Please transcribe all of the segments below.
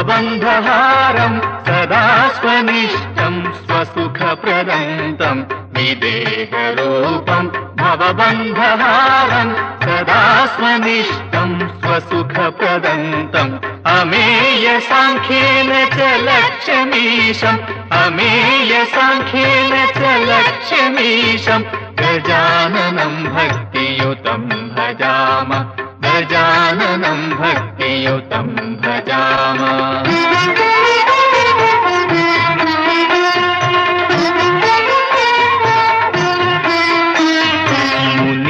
భవబంధహారం సదా స్వనిష్టం స్వసుఖప్రదంతం విదేహరూపం భవబంధహారం సదా స్వనిష్టం స్వసుఖప్రదంతం అమేయ సాంఖ్యేన చ లక్ష్యమీశం అమేయ సాంఖ్యేన చ లక్ష్యమీశం గజాననం భక్తియుతం భజామ గజాననం భక్తియుతం భజామ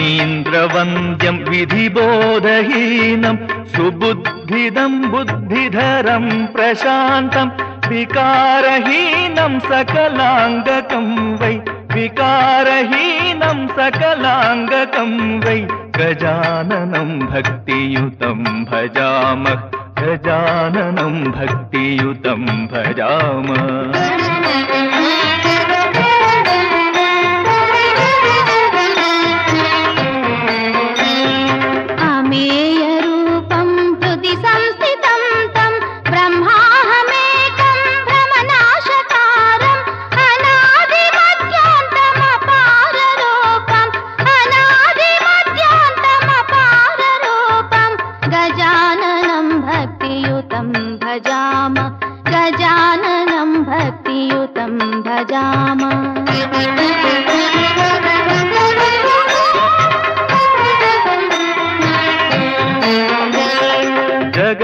మునీంద్రవంద్యం విధిబోధహీనం సుబుద్ధిదం బుద్ధిధరం ప్రశాంతం వికారహీనం సకలాంగకం వై వికారహీనం సకలాంగకం వై గజాననం భక్తియుతం భజామ గజాననం భక్తియుతం భజామ गजाननं भक्तियुतं भजाम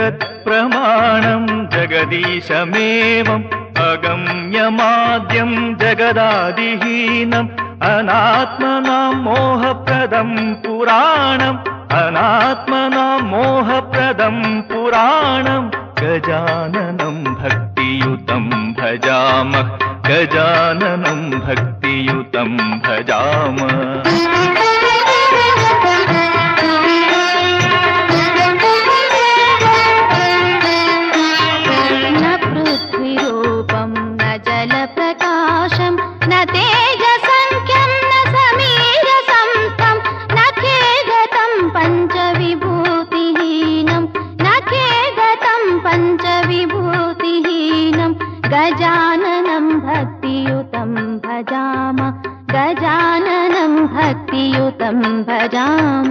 जगत्प्रमाणं जगदीशमेवम् अगम्यमाद्यं जगदादिहीनम् अनात्मनां मोहप्रदं पुराणम् अनात्मनां मोहप्रदं पुराणम् गजाननं भक्तियुतं भजामः गजाननं भक्तियुतं भजाम न पृथ्वीरूपं न जलप्रकाशं न तेजसंख्यं न समीरसंस्थं न खेगतं पञ्चविभूतिहीनं न खेगतं पञ्चविभूतिहीनं गजाननं भक्तियुतं भजाम गजाननं भक्तियुतं भजाम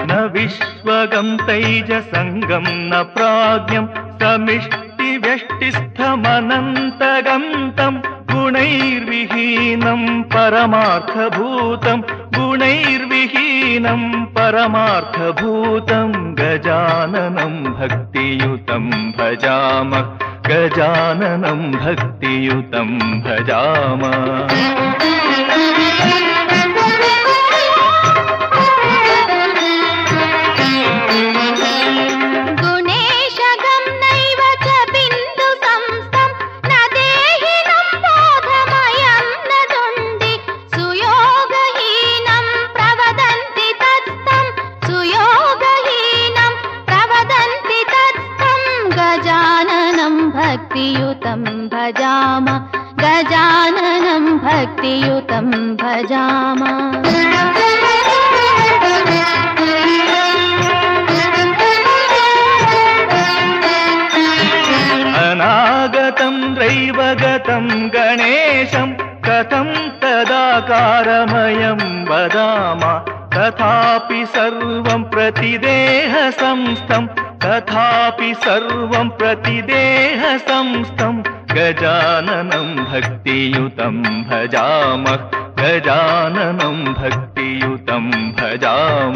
न विश्वगं तैजसंगं न प्राज्ञं समिष्टिव्यष्टिस्थमनन्तगन्तं गुणैर्विहीनं परमार्थभूतं गुणैर्विहीनं परमार्थभूतं गजाननं भक्तियुतं भजाम गजाननं भक्तियुतं भजाम भक्तियुतं भजाम गजाननं भक्तियुतं भजाम अनागतं दैवगतं गणेशं कथं तदाकारमयं वदाम तथापि सर्वं प्रतिदेहसंस्थं तथापि सर्वं प्रतिदेहसंस्थं गजाननं भक्तियुतं भजामः गजाननं भक्तियुतं भजाम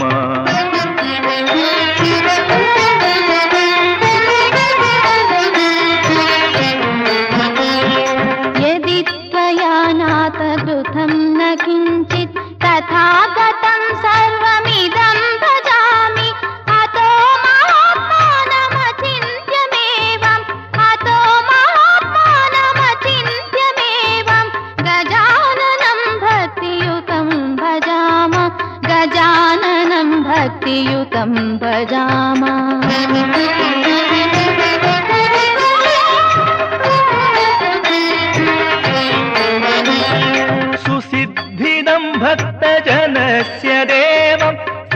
यदि त्वया नातकृतं न किञ्चित् तथागतं सर्वमिदं भजामि अतो महात्मानमचिन्त्यमेवं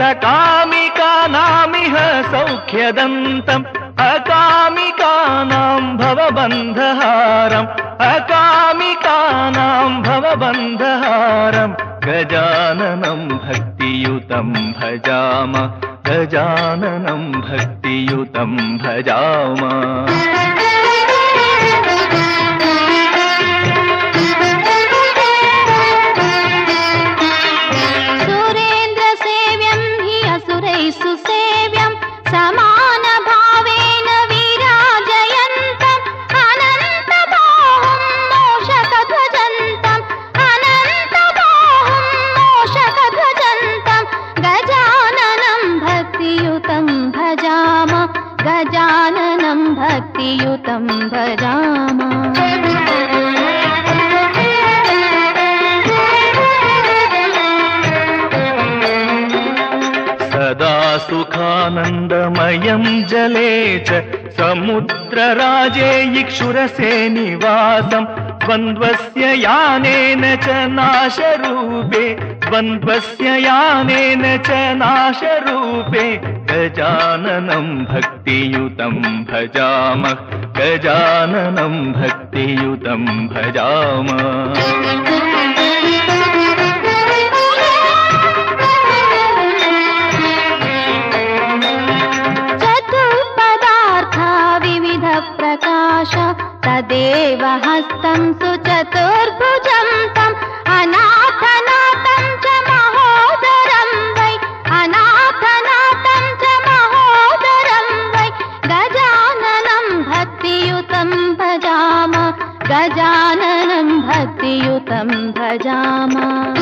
सकामिकानामिह सौख्यदन्तम् अकामिकानां भवबन्धहारम् अकामिकानां भवबन्धहारम् गजाननं भक्तियुतं भजामः गजाननं भक्तियुतं भजामः सुसेव्यं समानभावेन विराजयन्तम् अनन्तबाहुं मूषकध्वजन्तम् अनन्तबाहुं मूषकध्वजन्तम् गजाननं भक्तियुतं भजामः गजाननं भक्तियुतं भजामः सदा सुखानन्दमयं जले च समुद्रराजे इक्षुरसे निवासं द्वन्द्वस्य यानेन च नाशरूपे द्वन्द्वस्य यानेन च नाशरूपे गजाननं भक्तियुतं भजामः गजाननं भक्तियुतं भजामः प्रकाश तदेव हस्तं सुचतुर्भुजं तम् अनाथनाथं च महोदरं वै अनाथनाथं च महोदरं वै गजाननं भक्तियुतं भजामः गजाननं भक्तियुतं भजामः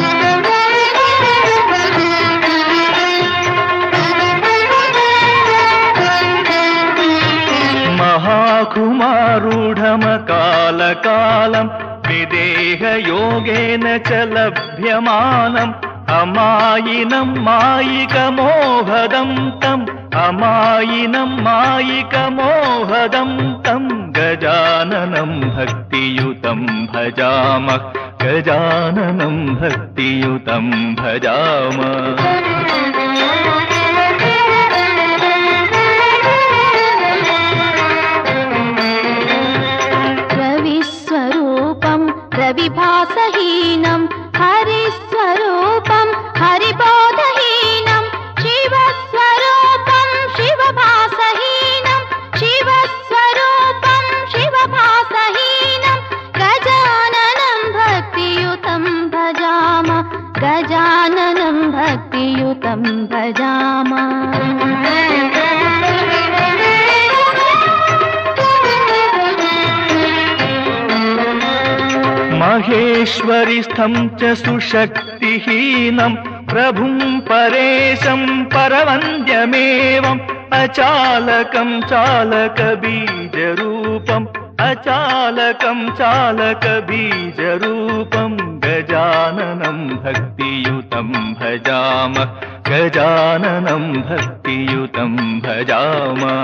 महाकुमारूढमकालकालं विदेहयोगेन च लभ्यमानम् अमायिनं मायिकमोहदं तम् अमायिनं मायिकमोहदं तम् गजाननं भक्तियुतं भजामः गजाननं भक्तियुतं भजामः रविभासहीनं हरिस्वरूपं हरिबोधहीनं शिवस्वरूपं शिवभासहीनं शिवस्वरूपं शिवभासहीनं गजाननं भक्तियुतं भजामः गजाननं भक्तियुतं भजामः महेश्वरिस्थं च सुशक्तिहीनं प्रभुं परेशं परवन्द्यमेवम् अचालकं चालकबीजरूपम् अचालकं चालकबीजरूपं गजाननं भक्तियुतं भजामः गजाननं भक्तियुतं भजामः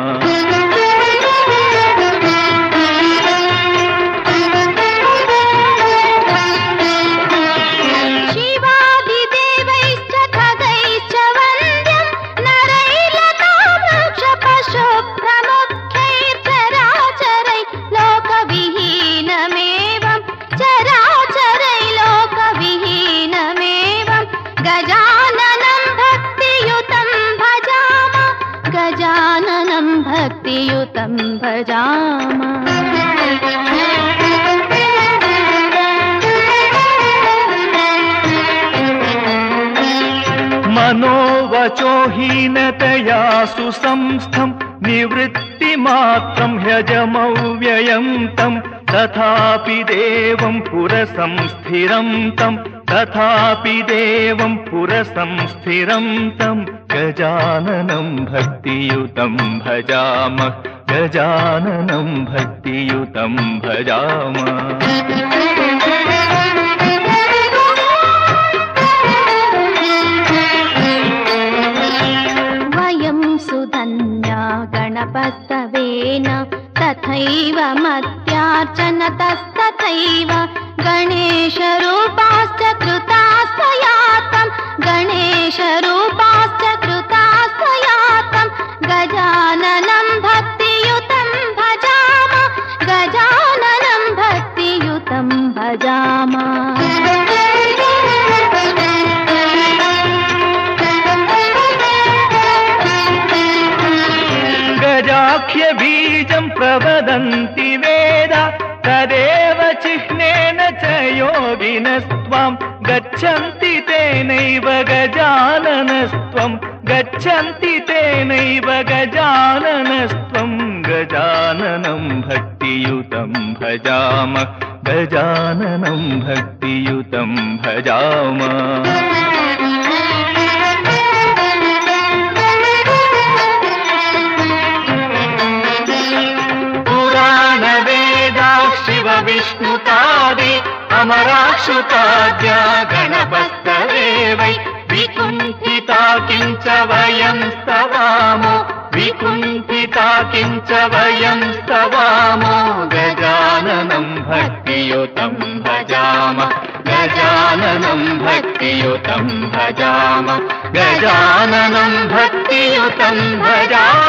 गजाननं भक्तियुतं भजामः मनोवचोहीनतया सुसंस्थं निवृत्तिमात्रं ह्यजमव्ययं तं तथापि देवं पुरसंस्थिरं तं तथापि देवं पुरसंस्थिरं तं गजाननं भक्तियुतं भजामः गजाननं भक्तियुतं भजामः वयं सुधन्या गणपस्तवेन तथैव मत्यार्चनतस्तथैव गणेशरूपाश्च कृतास्तयातं गणेशरूपाश्च यातं गजाननं भक्तियुतं भजाम गजाननं भक्तियुतं भजाम गजाख्य बीजं प्रवदन्ति वेद तदेव चिह्नेन च योगिनस्त्वां गच्छन्ति तेनैव गजाननस्त्वं गच्छन्ति तेनैव गजाननस्त्वं गजाननं भक्तियुतं भजाम गजाननं भक्तियुतं भजाम विष्णुतादि अमराक्षुताद्या गणपस्तवे वै विकुण्ठिता किञ्च वयं स्तवामो विकुण्ठिता किञ्च वयं स्तवामो गजाननं भक्तियुतं भजाम गजाननं भक्तियुतं भजाम गजाननं भक्तियुतं भजाम